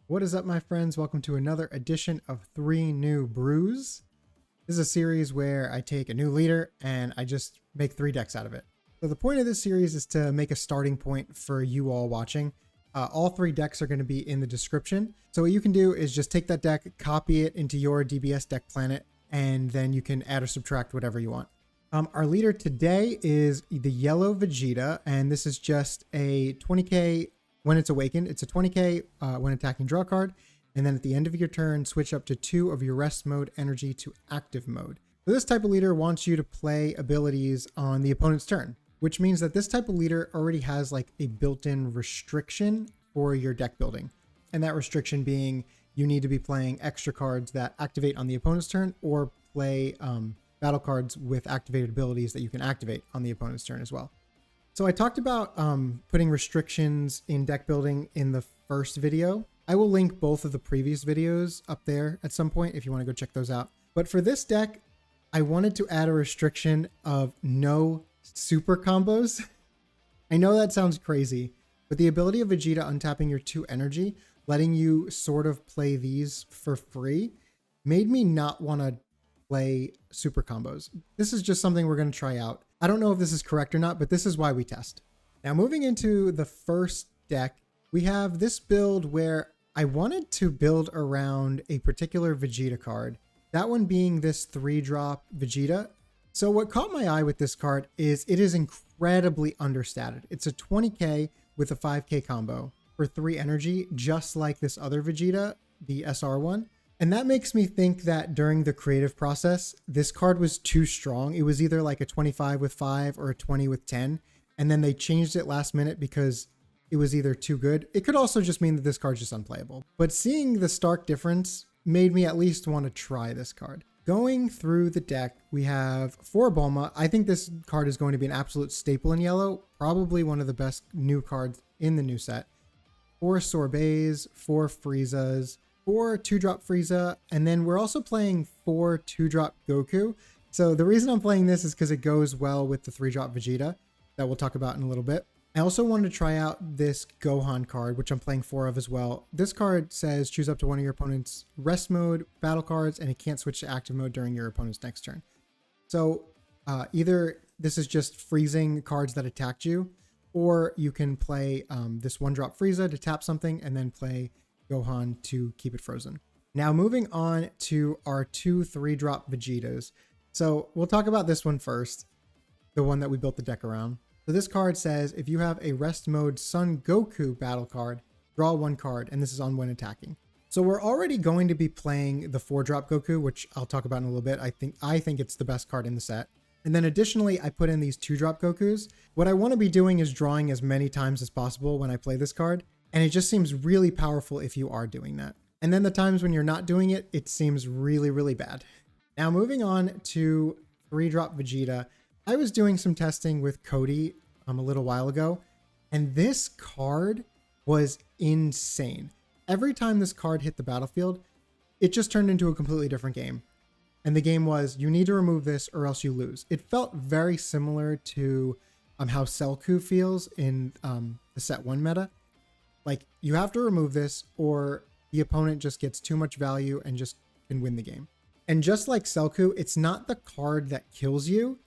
What is up, my friends? Welcome to another edition of 3 New Brews. This is a series where I take a new leader and I just make 3 decks out of it. So the point of this series is to make a starting point for you all watching. All 3 decks are going to be in the description. So what you can do is just take that deck, copy it into your DBS deck planet, and then you can add or subtract whatever you want. Our leader today is the yellow Vegeta, and this is just a 20k when it's awakened. It's a 20k when attacking, draw a card, and then at the end of your turn, switch up to 2 of your rest mode energy to active mode. So this type of leader wants you to play abilities on the opponent's turn, which means that this type of leader already has like a built-in restriction for your deck building. And that restriction being you need to be playing extra cards that activate on the opponent's turn, or play battle cards with activated abilities that you can activate on the opponent's turn as well. So I talked about putting restrictions in deck building in the first video. I will link both of the previous videos up there at some point if you want to go check those out. But for this deck, I wanted to add a restriction of no super combos. I know that sounds crazy, but the ability of Vegeta untapping your 2 energy, letting you sort of play these for free, made me not want to play super combos. This is just something we're going to try out. I don't know if this is correct or not, but this is why we test. Now, moving into the first deck, we have this build where I wanted to build around a particular Vegeta card, that one being this 3-drop Vegeta. So what caught my eye with this card is it is incredibly understated. It's a 20k with a 5k combo for 3 energy, just like this other Vegeta, the SR one. And that makes me think that during the creative process, this card was too strong. It was either like a 25 with 5 or a 20 with 10. And then they changed it last minute because it was either too good. It could also just mean that this card's just unplayable. But seeing the stark difference made me at least want to try this card. Going through the deck, we have 4 Bulma. I think this card is going to be an absolute staple in yellow. Probably one of the best new cards in the new set. 4 Sorbets, 4 Friezas, 4 2-drop Frieza, and then we're also playing 4 2-drop Goku. So the reason I'm playing this is because it goes well with the 3-drop Vegeta that we'll talk about in a little bit. I also wanted to try out this Gohan card, which I'm playing 4 of as well. This card says choose up to one of your opponent's rest mode battle cards, and it can't switch to active mode during your opponent's next turn. So either this is just freezing cards that attacked you, or you can play this 1-drop Frieza to tap something and then play Gohan to keep it frozen. Now moving on to our 2 3-drop Vegetas. So we'll talk about this one first, the one that we built the deck around. So this card says if you have a rest mode Son Goku battle card, draw 1 card, and this is on when attacking. So we're already going to be playing the 4-drop Goku, which I'll talk about in a little bit. I think it's the best card in the set. And then additionally, I put in these 2-drop Gokus. What I want to be doing is drawing as many times as possible when I play this card. And it just seems really powerful if you are doing that. And then the times when you're not doing it, it seems really, really bad. Now moving on to 3-drop Vegeta. I was doing some testing with Cody a little while ago, and this card was insane. Every time this card hit the battlefield, it just turned into a completely different game. And the game was, you need to remove this or else you lose. It felt very similar to how Selku feels in the set 1 meta. Like, you have to remove this or the opponent just gets too much value and just can win the game. And just like Selku, it's not the card that kills you,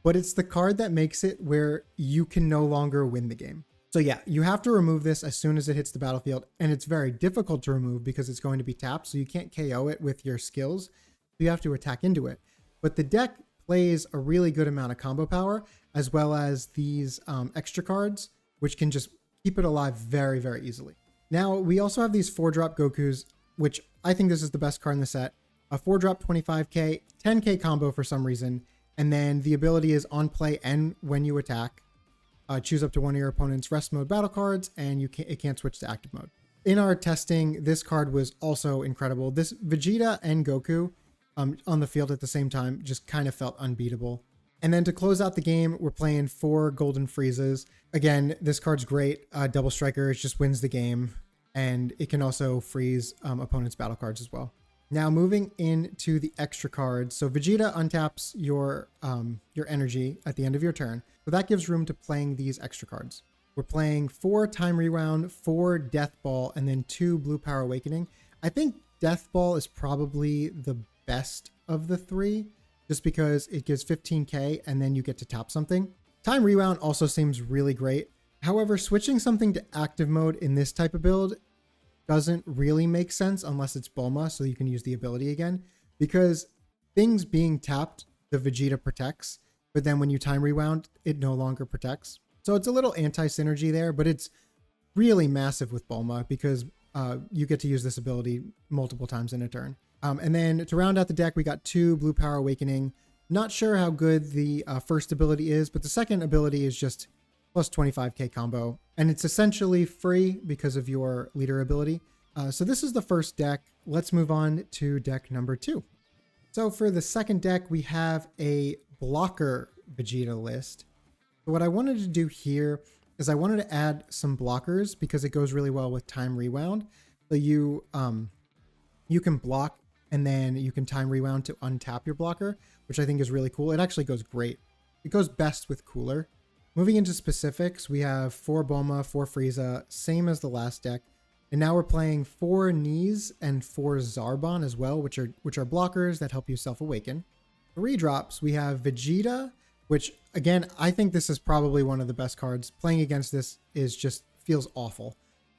but it's the card that makes it where you can no longer win the game. So yeah, you have to remove this as soon as it hits the battlefield, and it's very difficult to remove because it's going to be tapped, so you can't KO it with your skills. You have to attack into it. But the deck plays a really good amount of combo power, as well as these extra cards, which can just keep it alive very, very easily. Now, we also have these 4-drop Gokus, which I think this is the best card in the set. A 4-drop 25k, 10k combo for some reason, and then the ability is on play and when you attack. Choose up to one of your opponent's rest mode battle cards, and it can't switch to active mode. In our testing, this card was also incredible. This Vegeta and Goku on the field at the same time just kind of felt unbeatable. And then to close out the game, we're playing 4 Golden Friezas. Again, this card's great. Double Striker, it just wins the game. And it can also freeze opponent's battle cards as well. Now moving into the extra cards. So Vegeta untaps your energy at the end of your turn. So that gives room to playing these extra cards. We're playing 4 Time Rewound, 4 Death Ball, and then 2 Blue Power Awakening. I think Death Ball is probably the best of the 3, just because it gives 15k and then you get to tap something. Time Rewound also seems really great. However, switching something to active mode in this type of build doesn't really make sense unless it's Bulma, so you can use the ability again, because things being tapped, the Vegeta protects, but then when you Time Rewound, it no longer protects. So it's a little anti-synergy there, but it's really massive with Bulma because you get to use this ability multiple times in a turn. And then to round out the deck, we got 2 Blue Power Awakening. Not sure how good the first ability is, but the second ability is just plus 25k combo. And it's essentially free because of your leader ability. So this is the first deck. Let's move on to deck number 2. So for the second deck, we have a blocker Vegeta list. So what I wanted to do here is I wanted to add some blockers because it goes really well with Time Rewound. So you can block and then you can Time Rewound to untap your blocker, which I think is really cool. It actually goes great. It goes best with Cooler. Moving into specifics, we have 4 Bulma, 4 Frieza, same as the last deck. And now we're playing 4 Knees and 4 Zarbon as well, which are blockers that help you self-awaken. 3 drops, we have Vegeta, which again, I think this is probably one of the best cards. Playing against this is just feels awful.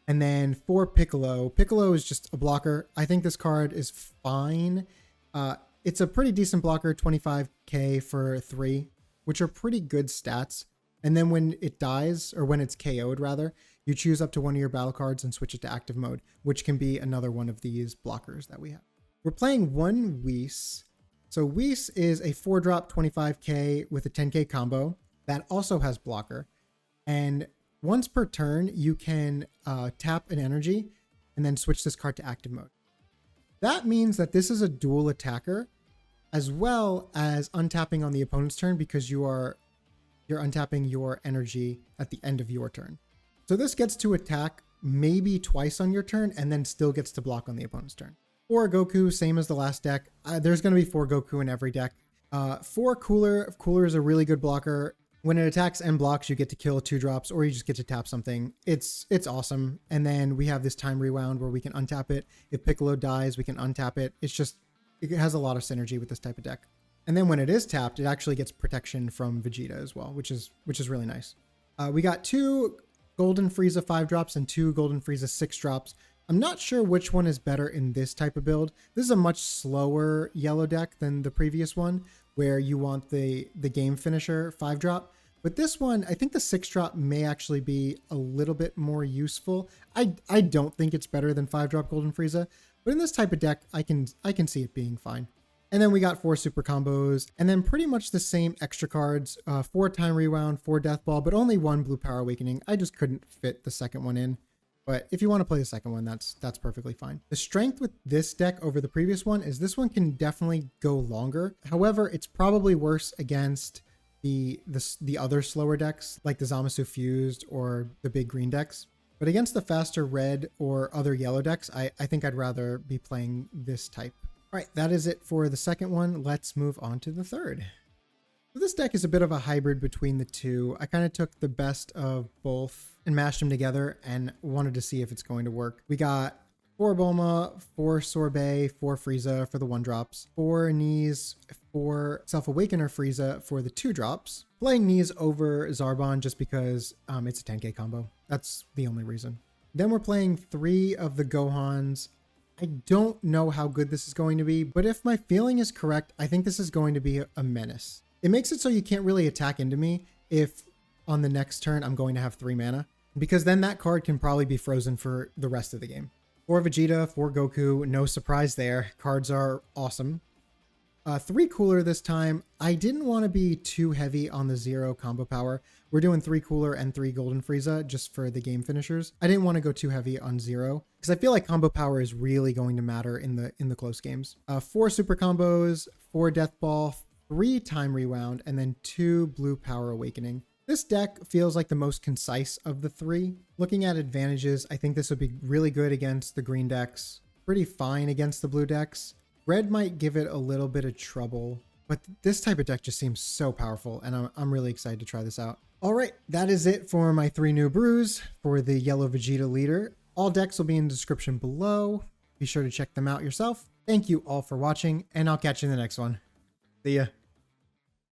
And then 4 Piccolo. Piccolo is just a blocker. I think this card is fine. It's a pretty decent blocker, 25k for 3, which are pretty good stats. And then when it dies, or when it's KO'd rather, you choose up to one of your battle cards and switch it to active mode, which can be another one of these blockers that we have. We're playing 1 Whis. So Whis is a 4-drop 25k with a 10k combo that also has blocker. And once per turn, you can tap an energy and then switch this card to active mode. That means that this is a dual attacker, as well as untapping on the opponent's turn because you're untapping your energy at the end of your turn. So this gets to attack maybe twice on your turn and then still gets to block on the opponent's turn. 4 Goku, same as the last deck. There's going to be 4 Goku in every deck. 4 Cooler. Cooler is a really good blocker. When it attacks and blocks, you get to kill 2 drops or you just get to tap something. It's awesome. And then we have this Time Rewound where we can untap it. If Piccolo dies, we can untap it. It has a lot of synergy with this type of deck. And then when it is tapped, it actually gets protection from Vegeta as well, which is really nice. We got 2 Golden Frieza 5-drops and 2 Golden Frieza 6-drops. I'm not sure which one is better in this type of build. This is a much slower yellow deck than the previous one, where you want the game finisher 5-drop. But this one, I think the 6-drop may actually be a little bit more useful. I don't think it's better than 5-drop Golden Frieza, but in this type of deck, I can see it being fine. And then we got 4 super combos, and then pretty much the same extra cards, 4 Time Rewound, 4 Death Ball, but only 1 Blue Power Awakening. I just couldn't fit the second one in. But if you want to play the second one, that's perfectly fine. The strength with this deck over the previous one is this one can definitely go longer. However, it's probably worse against the other slower decks, like the Zamasu Fused or the big green decks. But against the faster red or other yellow decks, I think I'd rather be playing this type. All right, that is it for the second one. Let's move on to the third. So this deck is a bit of a hybrid between the two. I kind of took the best of both and mashed them together and wanted to see if it's going to work. We got 4 Bulma, 4 Sorbet, 4 Frieza for the 1-drops, 4 Knees, 4 Self-Awakener Frieza for the 2-drops. Playing Knees over Zarbon just because it's a 10k combo. That's the only reason. Then we're playing 3 of the Gohans. I don't know how good this is going to be, but if my feeling is correct, I think this is going to be a menace. It makes it so you can't really attack into me if on the next turn I'm going to have 3 mana, because then that card can probably be frozen for the rest of the game. 4 Vegeta, 4 Goku, no surprise there. Cards are awesome. 3 Cooler this time. I didn't want to be too heavy on the 0 combo power. We're doing 3 Cooler and 3 Golden Frieza just for the game finishers. I didn't want to go too heavy on 0 because I feel like combo power is really going to matter in the close games. 4 super combos, 4 Death Ball, 3 Time Rewound, and then 2 Blue Power Awakening. This deck feels like the most concise of the 3. Looking at advantages, I think this would be really good against the green decks, pretty fine against the blue decks. Red might give it a little bit of trouble. But this type of deck just seems so powerful, and I'm really excited to try this out. All right, that is it for my 3 new brews for the Yellow Vegeta leader. All decks will be in the description below. Be sure to check them out yourself. Thank you all for watching, and I'll catch you in the next one. See ya.